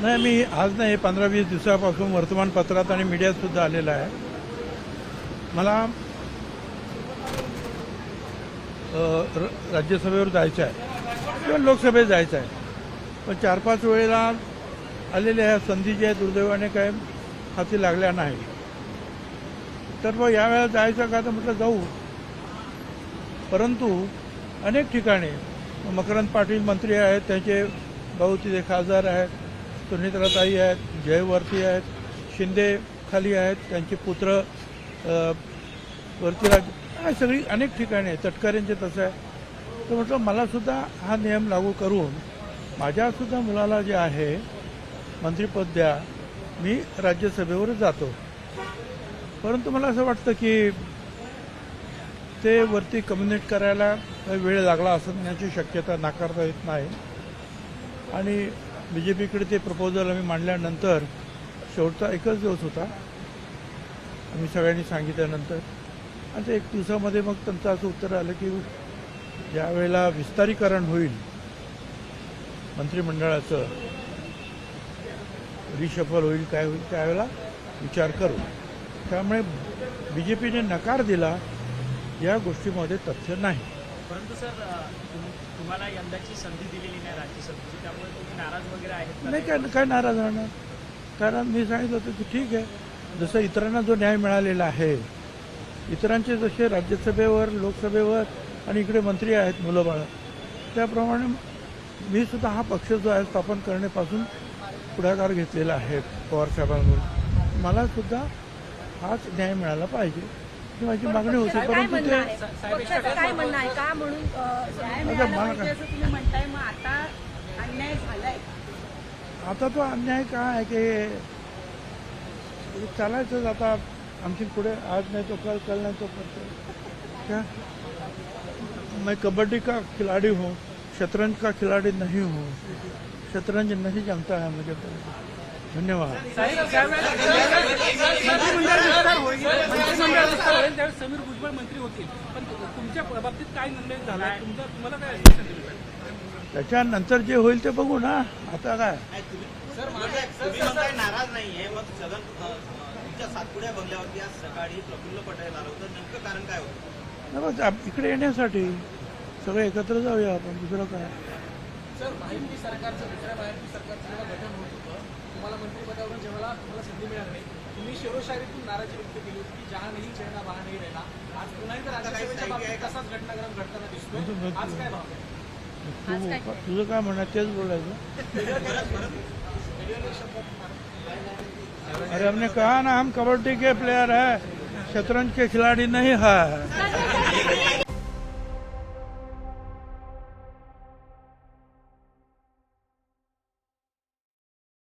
नाही, मी आज नाही 15-20 दिवसापासून वर्तमानपत्रात आणि मीडियात सुद्धा आलेला आहे. मला राज्यसभेवर जायचं आहे किंवा लोकसभेत जायचं आहे, पण 4-5 वेळेला आलेल्या ह्या संधी ज्या दुर्दैवाने काय हाती लागल्या नाही. तर मग यावेळेला जायचं का तर म्हटलं जाऊ, परंतु अनेक ठिकाणी मकरंद पाटील मंत्री आहेत, त्यांचे भाऊ तिथे खासदार आहेत, सुनीत्राताई आहेत, जयवर्ती आहेत, शिंदे खाली आहेत, त्यांचे पुत्र वरतीराज, सगळी अनेक ठिकाणी आहे, तटकरेंचे तसं आहे. तर म्हटलं मलासुद्धा हा नियम लागू करून माझ्यासुद्धा मुलाला जे आहे मंत्रिपद द्या, मी राज्यसभेवर जातो. परंतु मला असं वाटतं की ते वरती कम्युनिकेट करायला वेळ लागला असण्याची शक्यता नाकारता येत नाही. आणि BJPकडे ते प्रपोजल आम्ही मांडल्यानंतर शेवटचा एकच दिवस होता, आम्ही सगळ्यांनी सांगितल्यानंतर, आणि ते 1 दिवसामध्ये मग त्यांचं असं उत्तर आलं की ज्यावेळेला विस्तारीकरण होईल मंत्रिमंडळाचं, रिशफल होईल, काय होईल त्यावेळेला विचार करू. त्यामुळे BJPने नकार दिला या गोष्टीमध्ये तथ्य नाही. परंतु सर, तुम्हाला यंदाची संधी दिलेली नाही राज्यसभेची, त्यामुळे तुम्ही नाराज वगैरे आहेत? नाही, काय नाराज राहणार, कारण मी सांगितलं होतं की ठीक आहे, जसं इतरांना जो न्याय मिळालेला आहे, इतरांचे जसे राज्यसभेवर, लोकसभेवर आणि इकडे मंत्री आहेत मुलं बाळं, त्याप्रमाणे मी सुद्धा हा पक्ष जो आहे स्थापन करण्यापासून पुढाकार घेतलेला आहे पवारसाहेबांकडून. मला सुद्धा हाच न्याय मिळाला पाहिजे ही माझी मागणी होती. परंतु ते काय म्हणणं आहे का म्हणून तुम्ही म्हणताय, मग आता अन्याय झालाय, आता तो अन्याय काय आहे की चालायचंच आता आमची पुढे, आज नाही तो कल नहीं तो परसों. क्या मैं कबड्डी का खिलाड़ी हूँ, शतरंज का खिलाड़ी नहीं हूँ, शतरंज नहीं जमता है मुझे. धन्यवाद. समीर भुजबळ मंत्री होतील, पण तुमच्या बाबतीत काय निर्णय झाला, तुम्हाला काय त्याच्यानंतर जे होईल ते बघू ना. आता काय सर, तुम्ही म्हणताय नाराज नाहीये, मग सदन तुमच्या सातपुड्या बंगल्यावरती आज सकाळी प्रफुल्ल पटेल आलं होतं, नेमकं कारण काय होतं? इकडे येण्यासाठी सगळे एकत्र जाऊया आपण, दुसरं काय. सर, महायुती सरकारचं, दुसऱ्या महायुती सरकारचं जेव्हा गठन होत होतं, तुम्हाला मंत्रिपदावरून जेव्हा तुम्हाला संधी मिळाली नाही, तुम्ही शिरोशारीतून नाराजी व्यक्त केली होती की जहा नाही चेहरा वहा नाही राहिला. आज पुन्हा एकदा राज्यसभेच्या बाबतीत तसाच घटनाक्रम घडताना दिसतोय. आज काय भाव आहे? तुझं काय म्हणणं तेच बोलायचं. अरे हमने कहा ना हम कबड्डी के प्लेयर है, शतरंज के खिलाड़ी नहीं है.